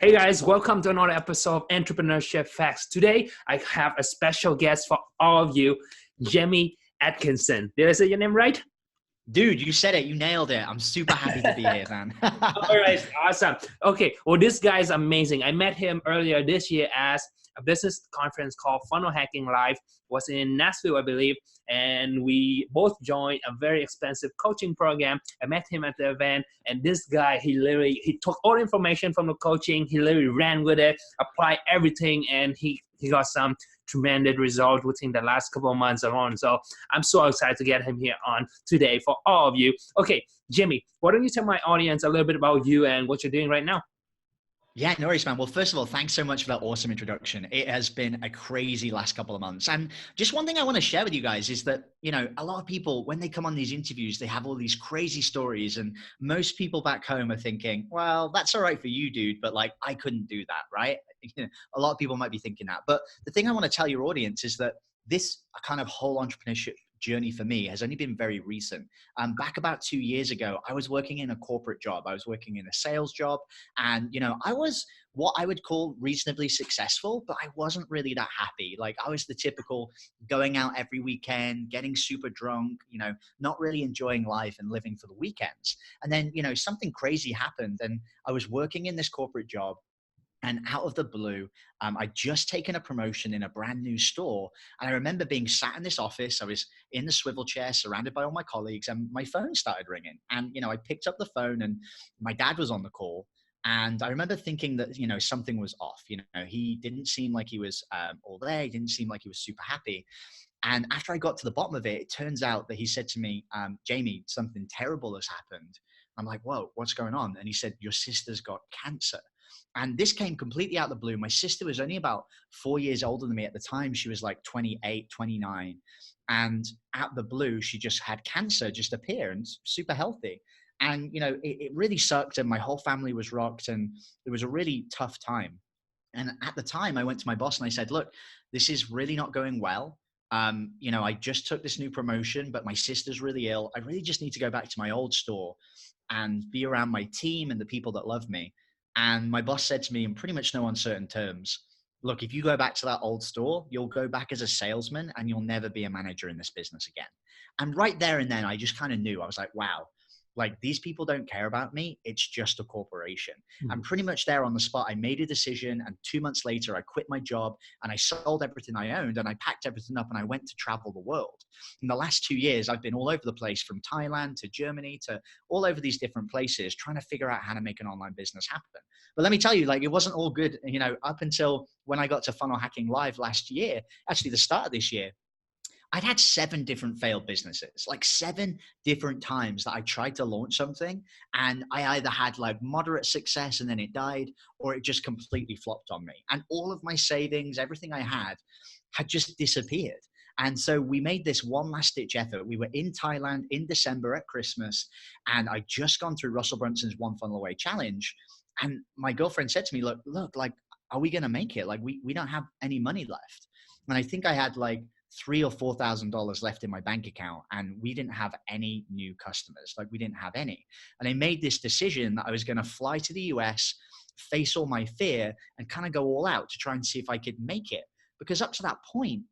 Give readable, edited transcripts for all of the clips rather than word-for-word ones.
Hey guys, welcome to another episode of Entrepreneurship Facts. Today, I have a special guest for all of you, Jamie Atkinson. Did I say your name right? Dude, you said it. You nailed it. I'm super happy to be here, man. All right, awesome. Okay, well, this guy is amazing. I met him earlier this year as a business conference called Funnel Hacking Live. Was in Nashville, I believe, and we both joined a very expensive coaching program. I met him at the event, and this guy, he took all the information from the coaching, he literally ran with it, applied everything, and he got some tremendous result within the last couple of months alone. So I'm so excited to get him here on today for all of you. Okay, Jimmy, why don't you tell my audience a little bit about you and what you're doing right now? Yeah, no worries, man. Well, first of all, thanks so much for that awesome introduction. It has been a crazy last couple of months. And just one thing I want to share with you guys is that, a lot of people, when they come on these interviews, they have all these crazy stories. And most people back home are thinking, well, that's all right for you, dude, but like, I couldn't do that, right? A lot of people might be thinking that. But the thing I want to tell your audience is that this kind of whole entrepreneurship journey for me has only been very recent. Back about 2 years ago, I was working in a corporate job. I was working in a sales job, and I was what I would call reasonably successful, but I wasn't really that happy. Like, I was the typical going out every weekend, getting super drunk, not really enjoying life and living for the weekends. And then, something crazy happened, and I was working in this corporate job. And out of the blue, I'd just taken a promotion in a brand new store. And I remember being sat in this office. I was in the swivel chair, surrounded by all my colleagues, and my phone started ringing. And, I picked up the phone, and my dad was on the call. And I remember thinking that, something was off. He didn't seem like he was all there. He didn't seem like he was super happy. And after I got to the bottom of it, it turns out that he said to me, Jamie, something terrible has happened. I'm like, whoa, what's going on? And he said, your sister's got cancer. And this came completely out of the blue. My sister was only about 4 years older than me at the time. She was like 28, 29. And out of the blue, she just had cancer just appear and super healthy. And, it really sucked. And my whole family was rocked. And it was a really tough time. And at the time, I went to my boss and I said, look, this is really not going well. I just took this new promotion, but my sister's really ill. I really just need to go back to my old store and be around my team and the people that love me. And my boss said to me in pretty much no uncertain terms, look, if you go back to that old store, you'll go back as a salesman and you'll never be a manager in this business again. And right there and then, I just kind of knew. I was like, wow, like, these people don't care about me. It's just a corporation. Mm-hmm. And pretty much there on the spot, I made a decision. And 2 months later, I quit my job and I sold everything I owned and I packed everything up and I went to travel the world. In the last 2 years, I've been all over the place, from Thailand to Germany to all over these different places, trying to figure out how to make an online business happen. But let me tell you, like, it wasn't all good, up until when I got to Funnel Hacking Live last year, actually the start of this year. I'd had 7 different failed businesses, like 7 different times that I tried to launch something, and I either had like moderate success and then it died, or it just completely flopped on me. And all of my savings, everything I had just disappeared. And so we made this one last ditch effort. We were in Thailand in December at Christmas, and I'd just gone through Russell Brunson's One Funnel Away challenge. And my girlfriend said to me, look, like, are we going to make it? Like, we don't have any money left. And I think I had like $3,000 or $4,000 left in my bank account, and we didn't have any new customers. Like, we didn't have any. And I made this decision that I was going to fly to the US, face all my fear, and kind of go all out to try and see if I could make it. Because up to that point,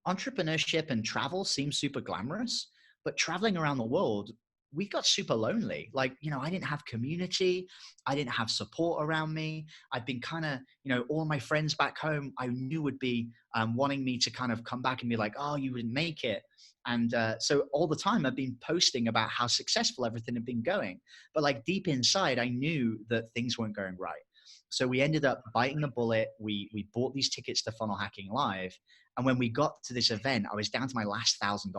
entrepreneurship and travel seemed super glamorous, but traveling around the world, we got super lonely. Like, I didn't have community. I didn't have support around me. I'd been kind of, all my friends back home, I knew would be wanting me to kind of come back and be like, oh, you didn't make it. And so all the time I've been posting about how successful everything had been going. But like, deep inside, I knew that things weren't going right. So we ended up biting the bullet. We bought these tickets to Funnel Hacking Live. And when we got to this event, I was down to my last $1,000.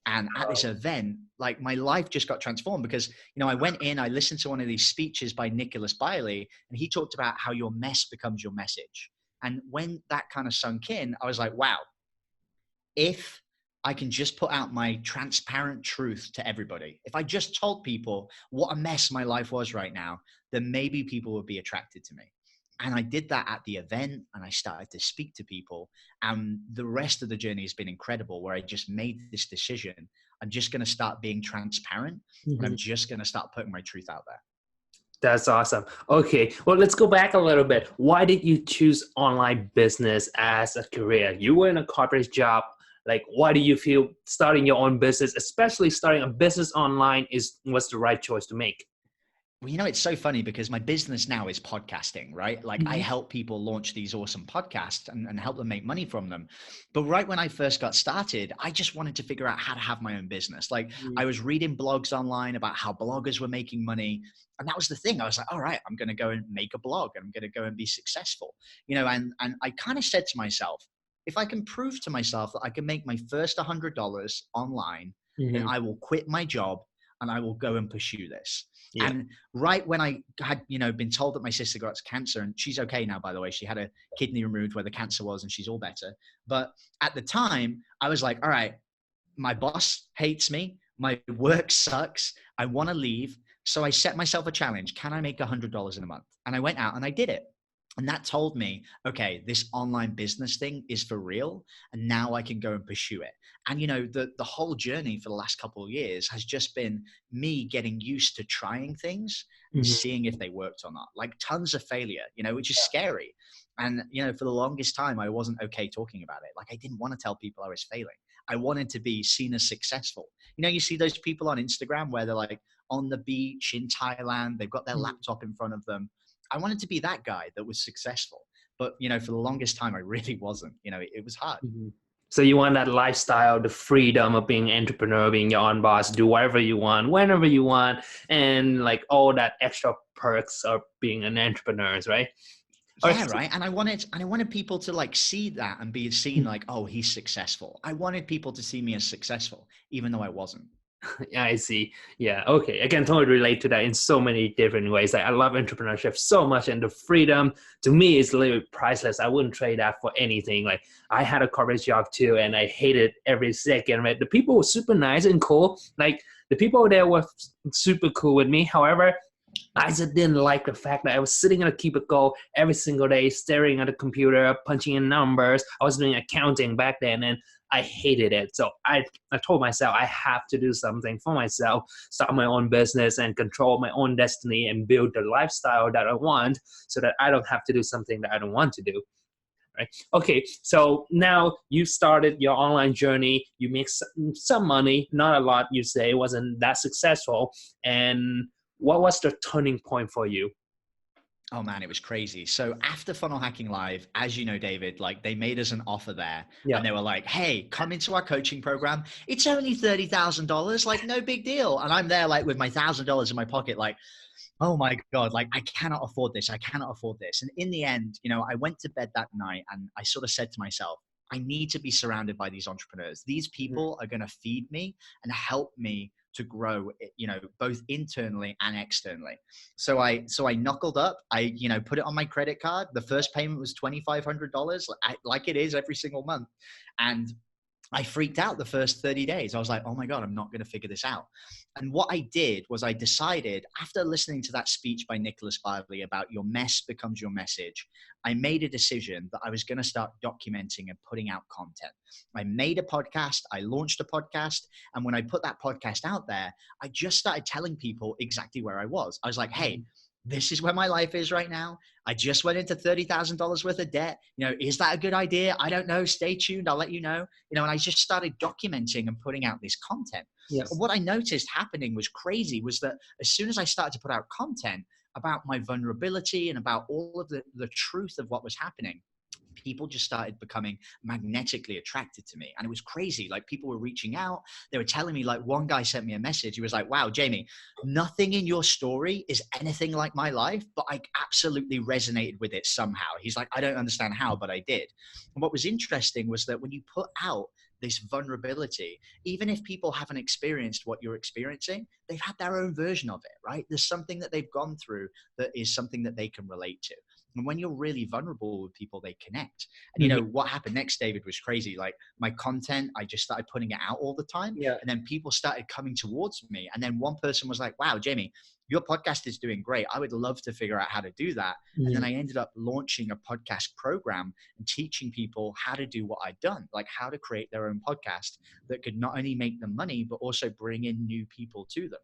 And at this event, like, my life just got transformed because, I went in, I listened to one of these speeches by Nicholas Bailey, and he talked about how your mess becomes your message. And when that kind of sunk in, I was like, wow, if I can just put out my transparent truth to everybody, if I just told people what a mess my life was right now, then maybe people would be attracted to me. And I did that at the event, and I started to speak to people. And the rest of the journey has been incredible, where I just made this decision. I'm just going to start being transparent, and I'm just going to start putting my truth out there. That's awesome. Okay, well, let's go back a little bit. Why did you choose online business as a career? You were in a corporate job. Like, why do you feel starting your own business, especially starting a business online, is was the right choice to make? Well, it's so funny because my business now is podcasting, right? Like I Mhm. help people launch these awesome podcasts and help them make money from them. But right when I first got started, I just wanted to figure out how to have my own business. Like Mhm. I was reading blogs online about how bloggers were making money. And that was the thing. I was like, all right, I'm going to go and make a blog and I'm going to go and be successful. And I kind of said to myself, if I can prove to myself that I can make my first $100 online, then Mhm. I will quit my job and I will go and pursue this. Yeah. And right when I had, been told that my sister got cancer, and she's okay now, by the way, she had a kidney removed where the cancer was, and she's all better. But at the time, I was like, all right, my boss hates me, my work sucks, I want to leave. So I set myself a challenge. Can I make $100 in a month? And I went out and I did it. And that told me, okay, this online business thing is for real. And now I can go and pursue it. And the whole journey for the last couple of years has just been me getting used to trying things and Mhm. seeing if they worked or not. Like tons of failure, which is scary. And for the longest time, I wasn't okay talking about it. Like I didn't want to tell people I was failing. I wanted to be seen as successful. You see those people on Instagram where they're like on the beach in Thailand, they've got their Mhm. laptop in front of them. I wanted to be that guy that was successful. But, for the longest time, I really wasn't. It was hard. Mhm. So you want that lifestyle, the freedom of being an entrepreneur, being your own boss, do whatever you want, whenever you want, and like all that extra perks of being an entrepreneur, right? Or Yeah, right. And I wanted people to like see that and be seen like, oh, he's successful. I wanted people to see me as successful, even though I wasn't. yeah, I see. Yeah, okay. I can totally relate to that in so many different ways. Like, I love entrepreneurship so much, and the freedom to me is literally priceless. I wouldn't trade that for anything. Like, I had a corporate job too, and I hated every second. Right? The people were super nice and cool. Like, the people there were super cool with me. However, I just didn't like the fact that I was sitting in a cubicle every single day, staring at a computer, punching in numbers. I was doing accounting back then, and I hated it. So I told myself I have to do something for myself, start my own business, and control my own destiny and build the lifestyle that I want, so that I don't have to do something that I don't want to do. Right? Okay, so now you started your online journey. You make some money, not a lot. You say it wasn't that successful, and what was the turning point for you? Oh man, it was crazy. So after Funnel Hacking Live, as you know, David, like they made us an offer there Yeah. and they were like, hey, come into our coaching program. It's only $30,000, like no big deal. And I'm there like with my $1,000 in my pocket, like, oh my God, like I cannot afford this. I cannot afford this. And in the end, I went to bed that night and I sort of said to myself, I need to be surrounded by these entrepreneurs. These people are going to feed me and help me to grow, both internally and externally. So I knuckled up. I, put it on my credit card. The first payment was $2,500, like it is every single month. And I freaked out the first 30 days. I was like, oh my God, I'm not going to figure this out. And what I did was I decided, after listening to that speech by Nicholas Barley about your mess becomes your message, I made a decision that I was going to start documenting and putting out content. I made a podcast, I launched a podcast. And when I put that podcast out there, I just started telling people exactly where I was. I was like, hey, this is where my life is right now. I just went into $30,000 worth of debt. Is that a good idea? I don't know. Stay tuned. I'll let you know. And I just started documenting and putting out this content. And Yes. what I noticed happening was crazy was that as soon as I started to put out content about my vulnerability and about all of the truth of what was happening, people just started becoming magnetically attracted to me. And it was crazy. Like people were reaching out. They were telling me, like one guy sent me a message. He was like, wow, Jamie, nothing in your story is anything like my life, but I absolutely resonated with it somehow. He's like, I don't understand how, but I did. And what was interesting was that when you put out this vulnerability, even if people haven't experienced what you're experiencing, they've had their own version of it, right? There's something that they've gone through that is something that they can relate to. And when you're really vulnerable with people, they connect. And Mhm. what happened next, David, was crazy. Like my content, I just started putting it out all the time. Yeah. And then people started coming towards me. And then one person was like, wow, Jamie, your podcast is doing great. I would love to figure out how to do that. And then Mhm. I ended up launching a podcast program and teaching people how to do what I'd done, like how to create their own podcast that could not only make them money, but also bring in new people to them.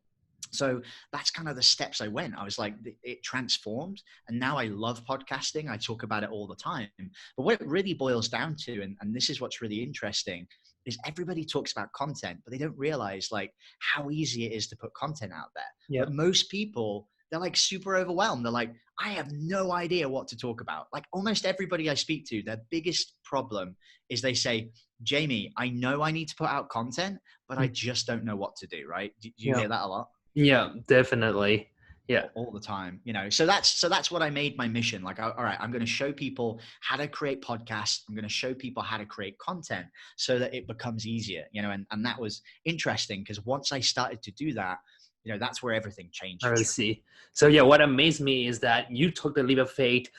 So that's kind of the steps I went. I was like, it transformed. And now I love podcasting. I talk about it all the time. But what it really boils down to, and this is what's really interesting, is everybody talks about content, but they don't realize like how easy it is to put content out there. Yeah. But most people, they're like super overwhelmed. They're like, I have no idea what to talk about. Like almost everybody I speak to, their biggest problem is they say, Jamie, I know I need to put out content, but I just don't know what to do. Right? Do you hear that a lot? Yeah, definitely. Yeah. All the time, so that's what I made my mission. Like, all right, I'm going to show people how to create podcasts. I'm going to show people how to create content so that it becomes easier, and that was interesting because once I started to do that, that's where everything changed. I see. So yeah, what amazed me is that you took the leap of faith,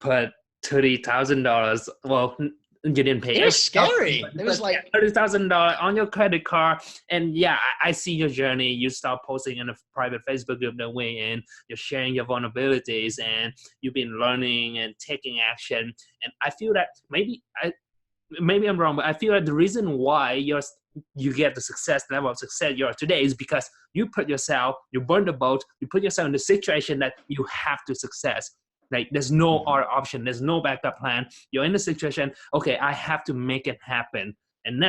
put $30,000. Well, you didn't pay. It was scary. It was like $30,000 on your credit card. And yeah, I see your journey. You start posting in a private Facebook group that way in. You're sharing your vulnerabilities, and you've been learning and taking action. And I feel that maybe I'm wrong, but I feel that the reason why you get the level of success you are today is because you burned the boat, you put yourself in the situation that you have to success. Like there's no other option. There's no backup plan. You're in the situation, okay, I have to make it happen. And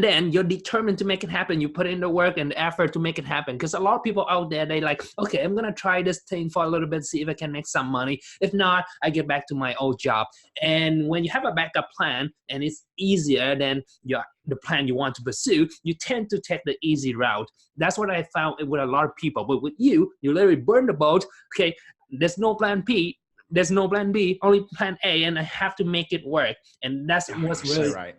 then you're determined to make it happen. You put in the work and the effort to make it happen. Because a lot of people out there, they like, okay, I'm going to try this thing for a little bit, see if I can make some money. If not, I get back to my old job. And when you have a backup plan and it's easier than the plan you want to pursue, you tend to take the easy route. That's what I found with a lot of people. But with you literally burn the boat. Okay, there's no plan B. There's no plan B, only plan A, and I have to make it work. And that's what's really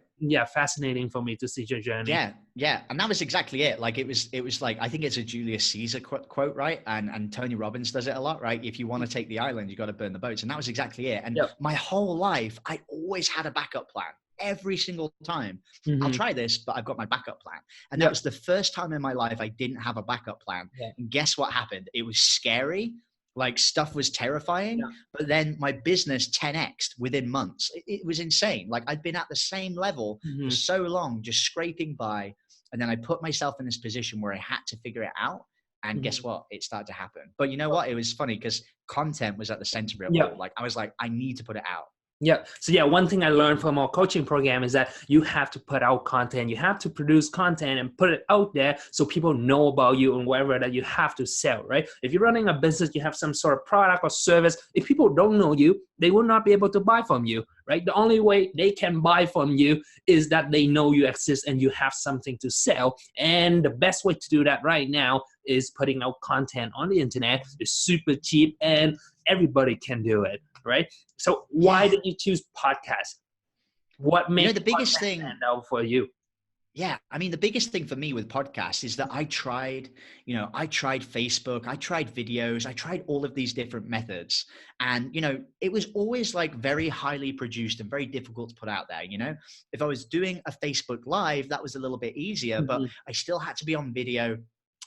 fascinating for me to see your journey. Yeah. And that was exactly it. Like it was like, I think it's a Julius Caesar quote, right? And Tony Robbins does it a lot, right? If you want to take the island, you got to burn the boats. And that was exactly it. And my whole life, I always had a backup plan. Every single time. I'll try this, but I've got my backup plan. And that was the first time in my life I didn't have a backup plan. And guess what happened? It was scary. Like stuff was terrifying, but then my business 10x'd within months. It was insane. Like I'd been at the same level for so long, just scraping by. And then I put myself in this position where I had to figure it out. And guess what? It started to happen. But you know what? It was funny because content was at the center of it all. Like I was like, I need to put it out. Yeah. So yeah, one thing I learned from our coaching program is that you have to put out content. You have to produce content and put it out there so people know about you and whatever that you have to sell, right? If you're running a business, you have some sort of product or service. If people don't know you, they will not be able to buy from you, right? The only way they can buy from you is that they know you exist and you have something to sell. And the best way to do that right now is putting out content on the internet. It's super cheap and everybody can do it, right? So why did you choose podcast? What made the biggest thing stand out for you? Yeah. I mean, the biggest thing for me with podcasts is that I tried Facebook, I tried videos, I tried all of these different methods. And, it was always like very highly produced and very difficult to put out there. If I was doing a Facebook Live, that was a little bit easier, but I still had to be on video.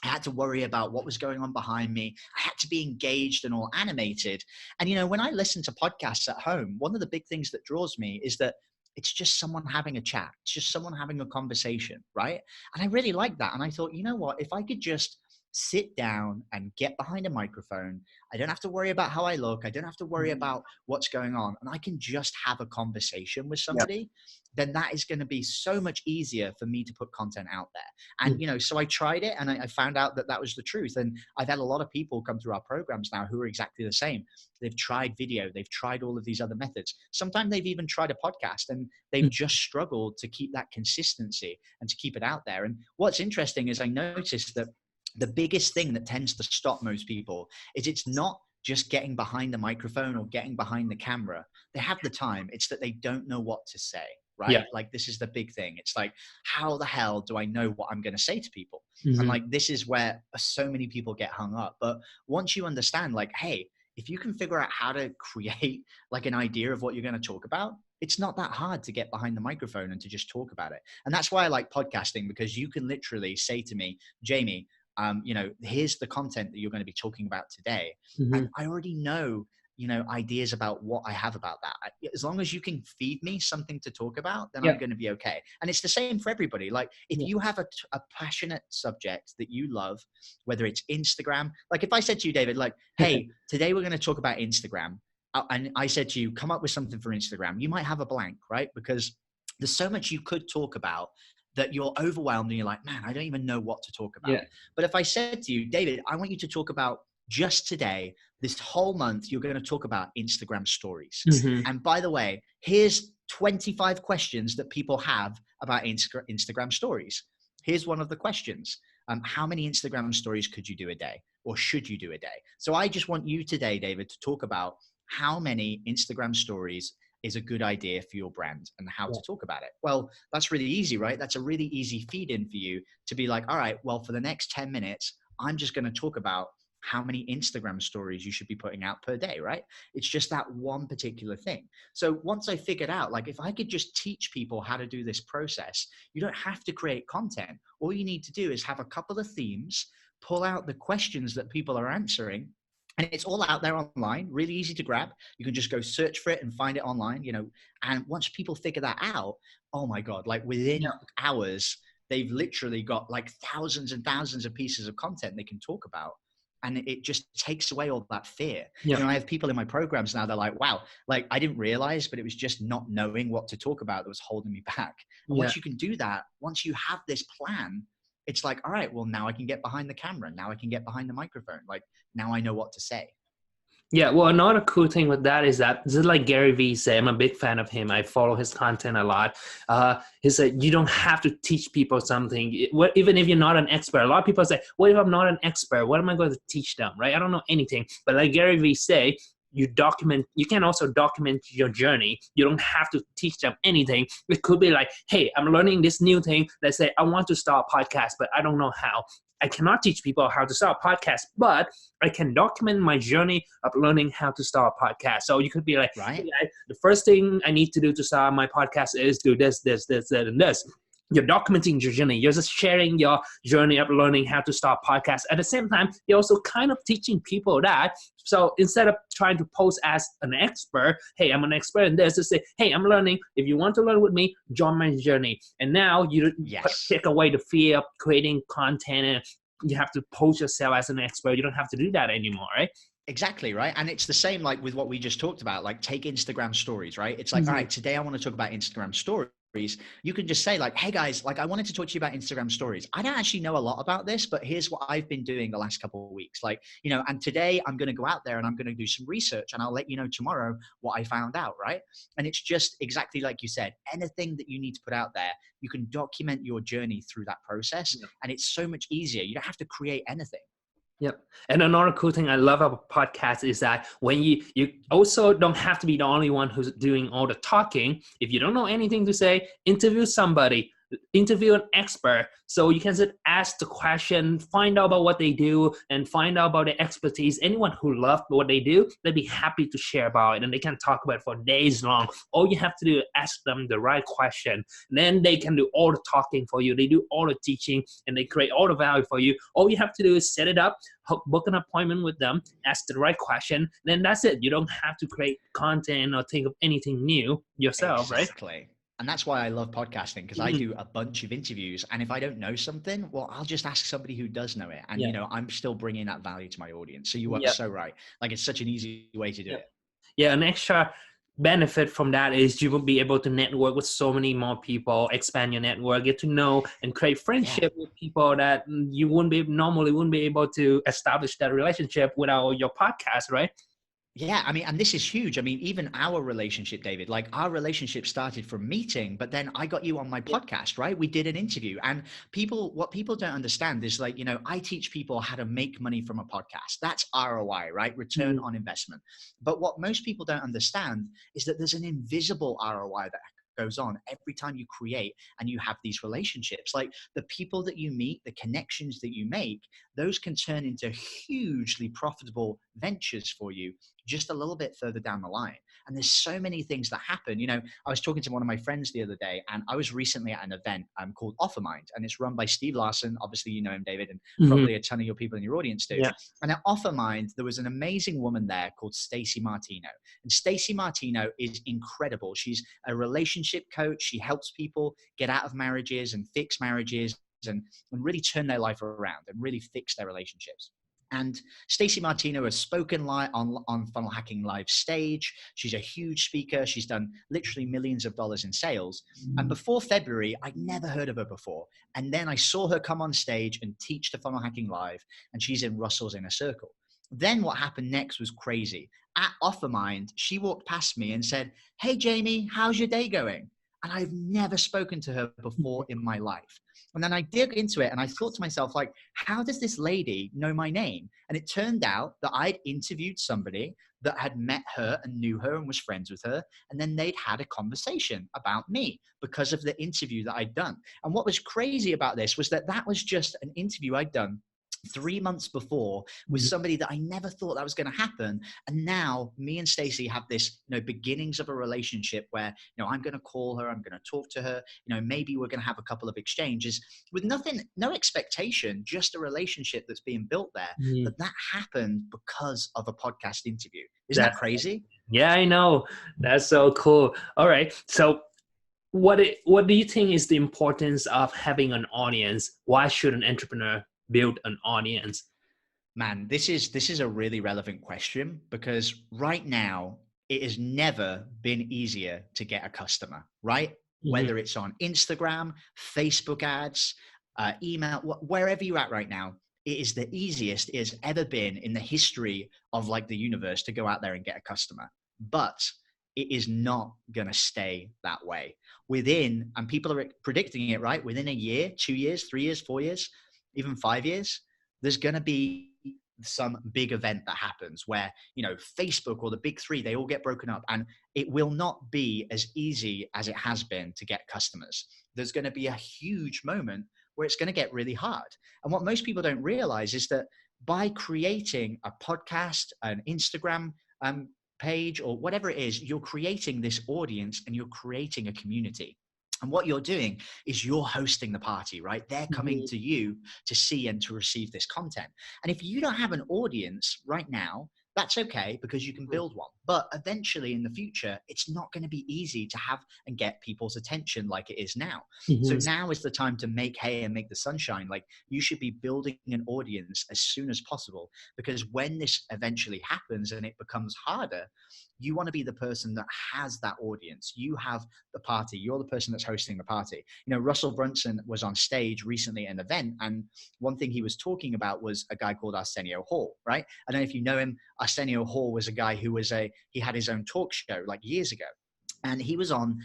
I had to worry about what was going on behind me. I had to be engaged and all animated. And, when I listen to podcasts at home, one of the big things that draws me is that it's just someone having a chat. It's just someone having a conversation, right? And I really like that. And I thought, you know what, if I could just sit down and get behind a microphone, I don't have to worry about how I look. I don't have to worry about what's going on. And I can just have a conversation with somebody, then that is going to be so much easier for me to put content out there. And, so I tried it and I found out that that was the truth. And I've had a lot of people come through our programs now who are exactly the same. They've tried video. They've tried all of these other methods. Sometimes they've even tried a podcast and they've just struggled to keep that consistency and to keep it out there. And what's interesting is I noticed that the biggest thing that tends to stop most people is it's not just getting behind the microphone or getting behind the camera. They have the time. It's that they don't know what to say, right? Yeah. Like this is the big thing. It's like, how the hell do I know what I'm going to say to people? And like, this is where so many people get hung up. But once you understand like, hey, if you can figure out how to create like an idea of what you're going to talk about, it's not that hard to get behind the microphone and to just talk about it. And that's why I like podcasting, because you can literally say to me, Jamie, here's the content that you're going to be talking about today. And I already know ideas about what I have about that. As long as you can feed me something to talk about, then Yeah. I'm going to be okay. And it's the same for everybody. Like if Yeah. you have a passionate subject that you love, whether it's Instagram, like if I said to you, David, like, hey, today we're going to talk about Instagram. And I said to you, come up with something for Instagram. You might have a blank, right? Because there's so much you could talk about that you're overwhelmed and you're like, man, I don't even know what to talk about. Yeah. But if I said to you, David, I want you to talk about just today, this whole month, you're going to talk about Instagram stories. Hmm. And by the way, here's 25 questions that people have about Instagram stories. Here's one of the questions. How many Instagram stories could you do a day, or should you do a day? So I just want you today, David, to talk about how many Instagram stories is a good idea for your brand and how Yeah. to talk about it. Well, that's really easy, right? That's a really easy feed in for you to be like, all right, well, for the next 10 minutes, I'm just going to talk about how many Instagram stories you should be putting out per day, right? It's just that one particular thing. So once I figured out, like, if I could just teach people how to do this process, you don't have to create content. All you need to do is have a couple of themes, pull out the questions that people are answering, and it's all out there online, really easy to grab. You can just go search for it and find it online, and once people figure that out, oh my God, like within hours, they've literally got like thousands and thousands of pieces of content they can talk about. And it just takes away all that fear. Yeah. I have people in my programs now, they're like, wow, like I didn't realize, but it was just not knowing what to talk about that was holding me back. And Yeah. once you can do that, once you have this plan, it's like, all right, well, now I can get behind the camera. Now I can get behind the microphone. Like now I know what to say. Yeah, well, another cool thing with that is that this is like Gary Vee said. I'm a big fan of him. I follow his content a lot. He said you don't have to teach people something, even if you're not an expert. A lot of people say, "What if I'm not an expert? What am I going to teach them?" Right? I don't know anything. But like Gary Vee say, you document. You can also document your journey. You don't have to teach them anything. It could be like, "Hey, I'm learning this new thing. Let's say I want to start a podcast, but I don't know how." I cannot teach people how to start a podcast, but I can document my journey of learning how to start a podcast. So you could be like, Right. hey, the first thing I need to do to start my podcast is do this, this, this, that, and this. You're documenting your journey. You're just sharing your journey of learning how to start a podcast. At the same time, you're also kind of teaching people that. So instead of trying to pose as an expert, hey, I'm an expert in this, just say, hey, I'm learning. If you want to learn with me, join my journey. And now you take away the fear of creating content and you have to pose yourself as an expert. You don't have to do that anymore, right? Exactly, right. And it's the same like with what we just talked about, like take Instagram stories, right? It's like, all right, today I want to talk about Instagram stories. You can just say like, hey guys, like I wanted to talk to you about Instagram stories. I don't actually know a lot about this, but here's what I've been doing the last couple of weeks. Like, and today I'm going to go out there and I'm going to do some research and I'll let you know tomorrow what I found out, right? And it's just exactly like you said, anything that you need to put out there, you can document your journey through that process. Yeah. And it's so much easier. You don't have to create anything. Yep. And another cool thing I love about podcasts is that when you also don't have to be the only one who's doing all the talking. If you don't know anything to say, interview somebody, interview an expert. So you can just ask the question, find out about what they do and find out about their expertise. Anyone who loves what they do, they'd be happy to share about it and they can talk about it for days long. All you have to do is ask them the right question. Then they can do all the talking for you. They do all the teaching and they create all the value for you. All you have to do is set it up, book an appointment with them, ask the right question. Then that's it. You don't have to create content or think of anything new yourself, Exactly. Right? And that's why I love podcasting, because I do a bunch of interviews. And if I don't know something, well, I'll just ask somebody who does know it. And, I'm still bringing that value to my audience. So you are so right. Like, it's such an easy way to do it. Yeah, an extra benefit from that is you will be able to network with so many more people, expand your network, get to know and create friendship with people that you normally wouldn't be able to establish that relationship without your podcast, right? Yeah, I mean, and this is huge. I mean, even our relationship, David, like our relationship started from meeting, but then I got you on my podcast, right? We did an interview, and what people don't understand is like, I teach people how to make money from a podcast. That's ROI, right? Return on investment. But what most people don't understand is that there's an invisible ROI that goes on every time you create and you have these relationships. Like the people that you meet, the connections that you make, those can turn into hugely profitable ventures for you just a little bit further down the line. And there's so many things that happen. You know, I was talking to one of my friends the other day, and I was recently at an event called Offermind, and it's run by Steve Larsen. Obviously, you know him, David, and probably a ton of your people in your audience do. Yeah. And at Offermind, there was an amazing woman there called Stacey Martino. And Stacey Martino is incredible. She's a relationship coach. She helps people get out of marriages and fix marriages and really turn their life around and really fix their relationships. And Stacey Martino has spoken on Funnel Hacking Live stage. She's a huge speaker. She's done literally millions of dollars in sales. And before February, I'd never heard of her before. And then I saw her come on stage and teach the Funnel Hacking Live, and she's in Russell's Inner Circle. Then what happened next was crazy. At Offermind, she walked past me and said, "Hey, Jamie, how's your day going?" And I've never spoken to her before in my life. And then I dig into it and I thought to myself, like, how does this lady know my name? And it turned out that I'd interviewed somebody that had met her and knew her and was friends with her. And then they'd had a conversation about me because of the interview that I'd done. And what was crazy about this was that that was just an interview I'd done 3 months before with somebody that I never thought that was going to happen. And now me and Stacey have this, you know, beginnings of a relationship where, you know, I'm going to call her, I'm going to talk to her, you know, maybe we're going to have a couple of exchanges with nothing, no expectation, just a relationship that's being built there. But that happened because of a podcast interview. Isn't that crazy? Yeah, I know. That's so cool. All right. So what do you think is the importance of having an audience? Why should an entrepreneur build an audience? Man, this is a really relevant question, because right now it has never been easier to get a customer, right? Whether it's on Instagram, Facebook ads, email, wherever you're at right now, it is the easiest it has ever been in the history of like the universe to go out there and get a customer. But it is not going to stay that way. And people are predicting it, right? Within a year, 2 years, 3 years, 4 years, even 5 years, there's going to be some big event that happens where, you know, Facebook or the big three, they all get broken up, and it will not be as easy as it has been to get customers. There's going to be a huge moment where it's going to get really hard. And what most people don't realize is that by creating a podcast, an Instagram page, or whatever it is, you're creating this audience and you're creating a community. And what you're doing is you're hosting the party, right? They're coming to you to see and to receive this content. And if you don't have an audience right now, that's okay, because you can build one. But eventually in the future, it's not going to be easy to have and get people's attention like it is now. So now is the time to make hay and make the sunshine. Like, you should be building an audience as soon as possible, because when this eventually happens and it becomes harder, you want to be the person that has that audience. You have the party. You're the person that's hosting the party. You know, Russell Brunson was on stage recently at an event, and one thing he was talking about was a guy called Arsenio Hall, right? I don't know if you know him. Arsenio Hall was a guy who he had his own talk show like years ago. And he was on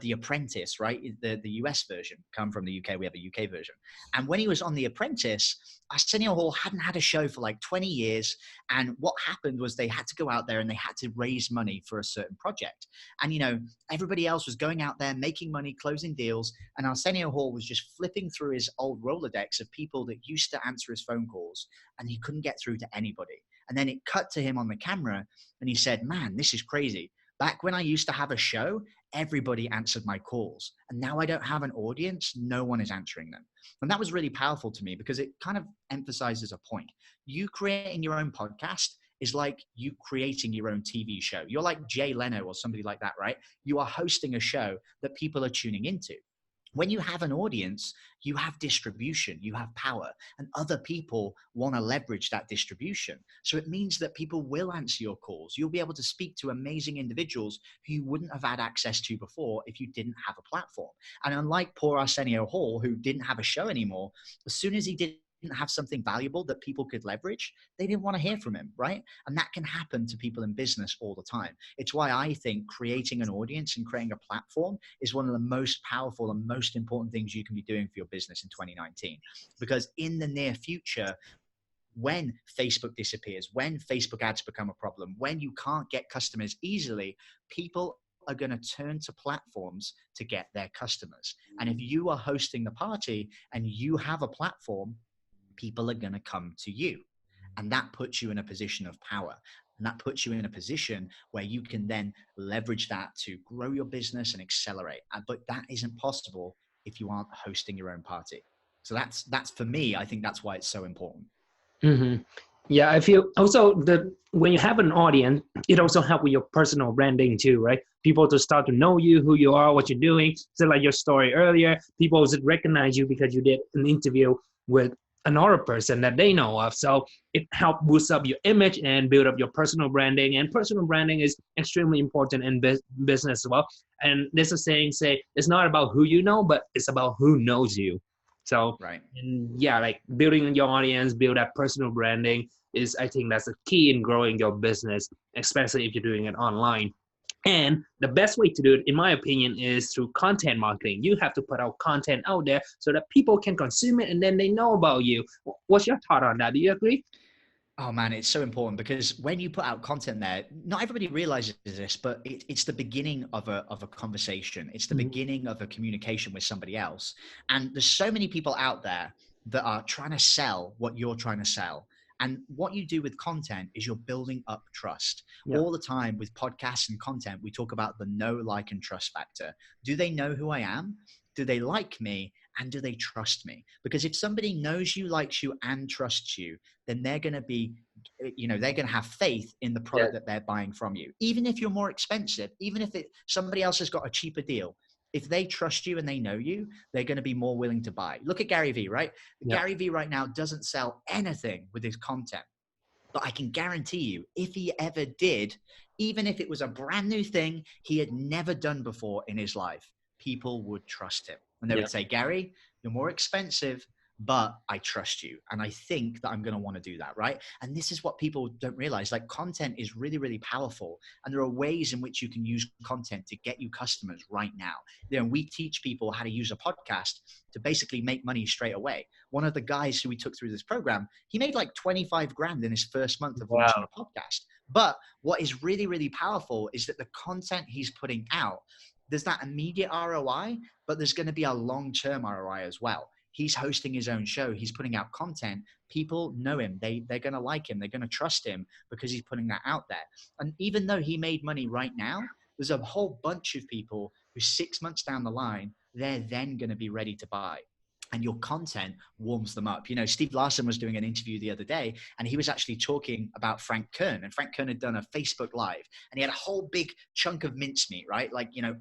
The Apprentice, right? The US version. Come from the UK, we have a UK version. And when he was on The Apprentice, Arsenio Hall hadn't had a show for like 20 years. And what happened was they had to go out there and they had to raise money for a certain project. And, you know, everybody else was going out there, making money, closing deals. And Arsenio Hall was just flipping through his old Rolodex of people that used to answer his phone calls, and he couldn't get through to anybody. And then it cut to him on the camera and he said, "Man, this is crazy. Back when I used to have a show, everybody answered my calls. And now I don't have an audience. No one is answering them." And that was really powerful to me, because it kind of emphasizes a point. You creating your own podcast is like you creating your own TV show. You're like Jay Leno or somebody like that, right? You are hosting a show that people are tuning into. When you have an audience, you have distribution, you have power, and other people want to leverage that distribution. So it means that people will answer your calls. You'll be able to speak to amazing individuals who you wouldn't have had access to before if you didn't have a platform. And unlike poor Arsenio Hall, who didn't have a show anymore, as soon as he didn't have something valuable that people could leverage, they didn't want to hear from him, right? And that can happen to people in business all the time. It's why I think creating an audience and creating a platform is one of the most powerful and most important things you can be doing for your business in 2019. Because in the near future, when Facebook disappears, when Facebook ads become a problem, when you can't get customers easily, people are going to turn to platforms to get their customers. And if you are hosting the party and you have a platform, people are going to come to you. And that puts you in a position of power. And that puts you in a position where you can then leverage that to grow your business and accelerate. But that isn't possible if you aren't hosting your own party. So that's for me, I think that's why it's so important. Mm-hmm. Yeah, I feel also that when you have an audience, it also helps with your personal branding too, right? People to start to know you, who you are, what you're doing. So like your story earlier, people would recognize you because you did an interview with another person that they know of. So it helps boost up your image and build up your personal branding. And personal branding is extremely important in business as well. And there's a saying, say, it's not about who you know, but it's about who knows you. So Right. and yeah, like building your audience, build that personal branding is, I think that's the key in growing your business, especially if you're doing it online. And the best way to do it, in my opinion, is through content marketing. You have to put out content out there so that people can consume it and then they know about you. What's your thought on that? Do you agree? Oh man, it's so important because when you put out content there, not everybody realizes this, but it's the beginning of a conversation. It's the beginning of a communication with somebody else. And there's so many people out there that are trying to sell what you're trying to sell. And what you do with content is you're building up trust. Yeah. All the time with podcasts and content, we talk about the know, like, and trust factor. Do they know who I am? Do they like me? And do they trust me? Because if somebody knows you, likes you, and trusts you, then they're going to be, they're going to have faith in the product that they're buying from you. Even if you're more expensive, even if somebody else has got a cheaper deal, if they trust you and they know you, they're going to be more willing to buy. Look at Gary Vee, right? Yeah. Gary Vee right now doesn't sell anything with his content. But I can guarantee you, if he ever did, even if it was a brand new thing he had never done before in his life, people would trust him. And they would say, Gary, you're more expensive, but I trust you. And I think that I'm going to want to do that, right? And this is what people don't realize. Like, content is really, really powerful. And there are ways in which you can use content to get you customers right now. We teach people how to use a podcast to basically make money straight away. One of the guys who we took through this program, he made like 25 grand in his first month of launching a podcast. But what is really, really powerful is that the content he's putting out, there's that immediate ROI, but there's going to be a long-term ROI as well. He's hosting his own show. He's putting out content. People know him. They're going to like him. They're going to trust him because he's putting that out there. And even though he made money right now, there's a whole bunch of people who 6 months down the line, they're then going to be ready to buy. And your content warms them up. Steve Larsen was doing an interview the other day, and he was actually talking about Frank Kern. And Frank Kern had done a Facebook Live, and he had a whole big chunk of mincemeat, right?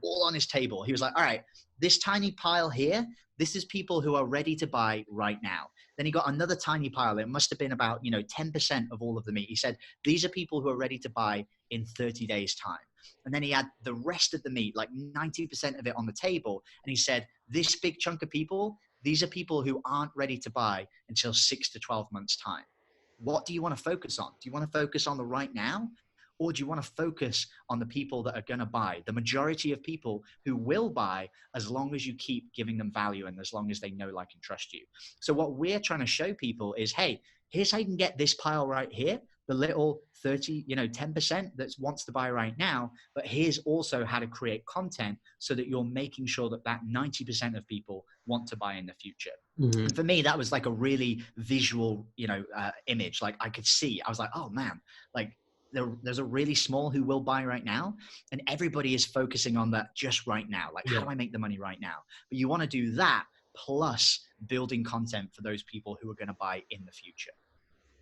All on his table. He was like, all right, this tiny pile here, this is people who are ready to buy right now. Then he got another tiny pile. It must have been about, 10% of all of the meat. He said, these are people who are ready to buy in 30 days time. And then he had the rest of the meat, like 90% of it on the table. And he said, this big chunk of people, these are people who aren't ready to buy until 6 to 12 months time. What do you want to focus on? Do you want to focus on the right now? Or do you want to focus on the people that are going to buy, the majority of people who will buy, as long as you keep giving them value and as long as they know, like, and trust you? So what we're trying to show people is, hey, here's how you can get this pile right here, the little 10% that wants to buy right now, but here's also how to create content so that you're making sure that 90% of people want to buy in the future. Mm-hmm. And for me, that was like a really visual, image. Like, I could see, I was like, oh man, like, there's a really small who will buy right now, and everybody is focusing on that just right now. Like, how do I make the money right now? But you want to do that plus building content for those people who are going to buy in the future.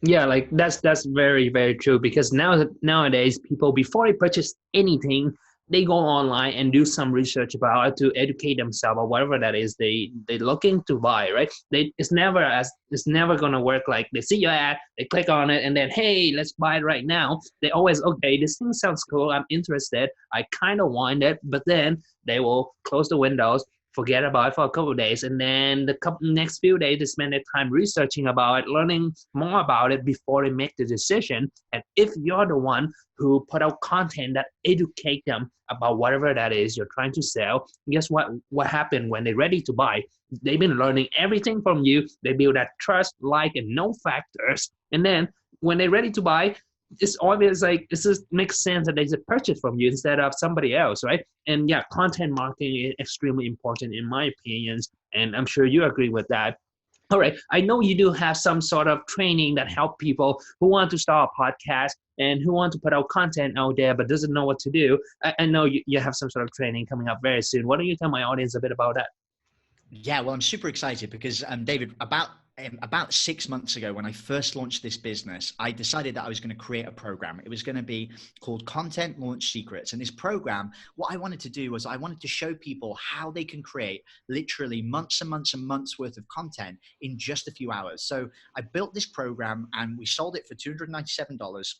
Yeah, like that's very, very true, because nowadays people, before they purchase anything, they go online and do some research about it to educate themselves or whatever that is they're looking to buy, right? It's never gonna work like they see your ad, they click on it, and then, hey, let's buy it right now. They always, okay, this thing sounds cool, I'm interested, I kind of want it, but then they will close the windows, forget about it for a couple of days, and then the next few days they spend their time researching about it, learning more about it before they make the decision. And if you're the one who put out content that educate them about whatever that is you're trying to sell, guess what happened when they're ready to buy? They've been learning everything from you. They build that trust, like, and know factors, and then when they're ready to buy, it's always like, it just makes sense that they should purchase from you instead of somebody else, right? And yeah, content marketing is extremely important in my opinions, and I'm sure you agree with that. All right, I know you do have some sort of training that help people who want to start a podcast and who want to put out content out there but doesn't know what to do, I know you have some sort of training coming up very soon. Why don't you tell my audience a bit about that? Yeah, well, I'm super excited because David, about 6 months ago, when I first launched this business, I decided that I was going to create a program. It was going to be called Content Launch Secrets. And this program, what I wanted to do was I wanted to show people how they can create literally months and months and months worth of content in just a few hours. So I built this program and we sold it for $297.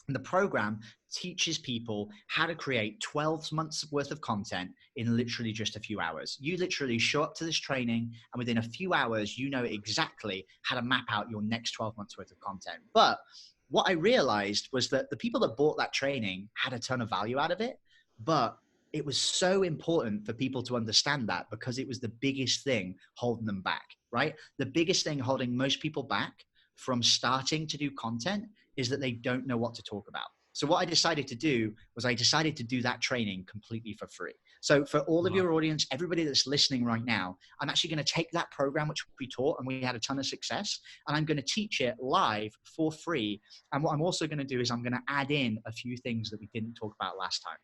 And the program teaches people how to create 12 months worth of content in literally just a few hours. You literally show up to this training and within a few hours, you know exactly how to map out your next 12 months worth of content. But what I realized was that the people that bought that training had a ton of value out of it, but it was so important for people to understand that because it was the biggest thing holding them back, right? The biggest thing holding most people back from starting to do content is that they don't know what to talk about. So what I decided to do was I decided to do that training completely for free. So for all of your audience, everybody that's listening right now, I'm actually going to take that program, which we taught and we had a ton of success, and I'm going to teach it live for free. And what I'm also going to do is I'm going to add in a few things that we didn't talk about last time.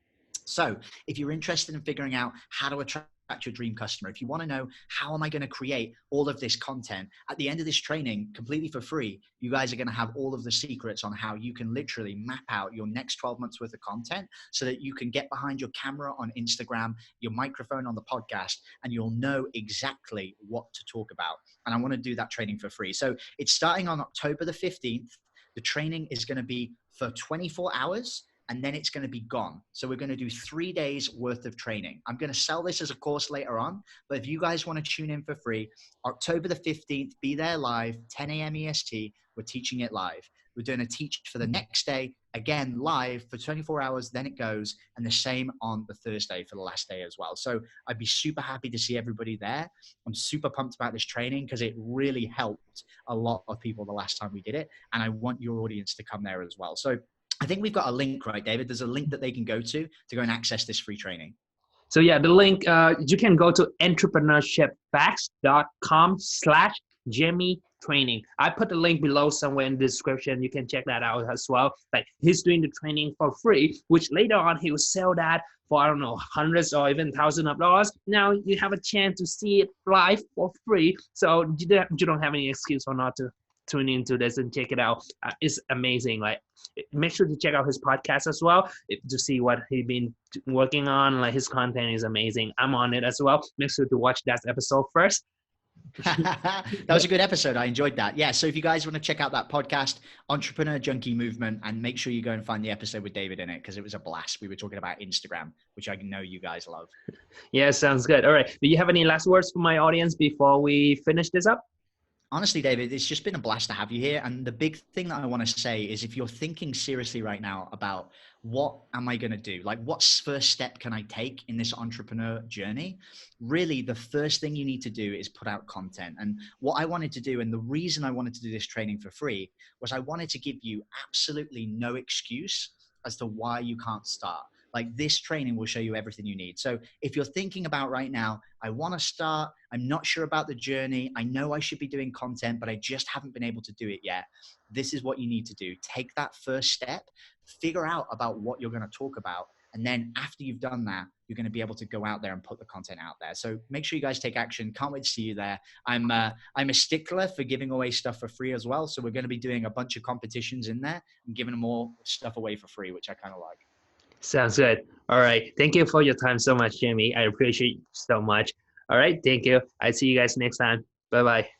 So if you're interested in figuring out how to attract your dream customer, if you want to know how am I going to create all of this content, at the end of this training, completely for free, you guys are going to have all of the secrets on how you can literally map out your next 12 months worth of content so that you can get behind your camera on Instagram, your microphone on the podcast, and you'll know exactly what to talk about. And I want to do that training for free. So it's starting on October the 15th. The training is going to be for 24 hours. And then it's going to be gone. So we're going to do 3 days worth of training. I'm going to sell this as a course later on, but if you guys want to tune in for free, October the 15th, be there live, 10 a.m. EST, we're teaching it live. We're doing a teach for the next day, again, live for 24 hours, then it goes, and the same on the Thursday for the last day as well. So I'd be super happy to see everybody there. I'm super pumped about this training because it really helped a lot of people the last time we did it. And I want your audience to come there as well. So I think we've got a link, right, David? There's a link that they can go to go and access this free training. So yeah, the link, you can go to entrepreneurshipfacts.com/Jimmy training. I put the link below somewhere in the description. You can check that out as well. Like he's doing the training for free, which later on he will sell that for, I don't know, hundreds or even thousands of dollars. Now you have a chance to see it live for free. So you don't have any excuse for not to tune into this and check it out. It's amazing. Like, make sure to check out his podcast as well to see what he's been working on. Like, his content is amazing. I'm on it as well. Make sure to watch that episode first. That was a good episode. I enjoyed that. Yeah. So if you guys want to check out that podcast, Entrepreneur Junkie Movement, and make sure you go and find the episode with David in it because it was a blast. We were talking about Instagram, which I know you guys love. Yeah, sounds good. All right. Do you have any last words for my audience before we finish this up? Honestly, David, it's just been a blast to have you here. And the big thing that I want to say is if you're thinking seriously right now about what am I going to do? Like, what first step can I take in this entrepreneur journey? Really, the first thing you need to do is put out content. And what I wanted to do, and the reason I wanted to do this training for free, was I wanted to give you absolutely no excuse as to why you can't start. Like, this training will show you everything you need. So if you're thinking about right now, I want to start, I'm not sure about the journey, I know I should be doing content, but I just haven't been able to do it yet. This is what you need to do. Take that first step, figure out about what you're going to talk about. And then after you've done that, you're going to be able to go out there and put the content out there. So make sure you guys take action. Can't wait to see you there. I'm a stickler for giving away stuff for free as well. So we're going to be doing a bunch of competitions in there and giving them all stuff away for free, which I kind of like. Sounds good. All right. Thank you for your time so much, Jimmy. I appreciate you so much. All right. Thank you. I'll see you guys next time. Bye-bye.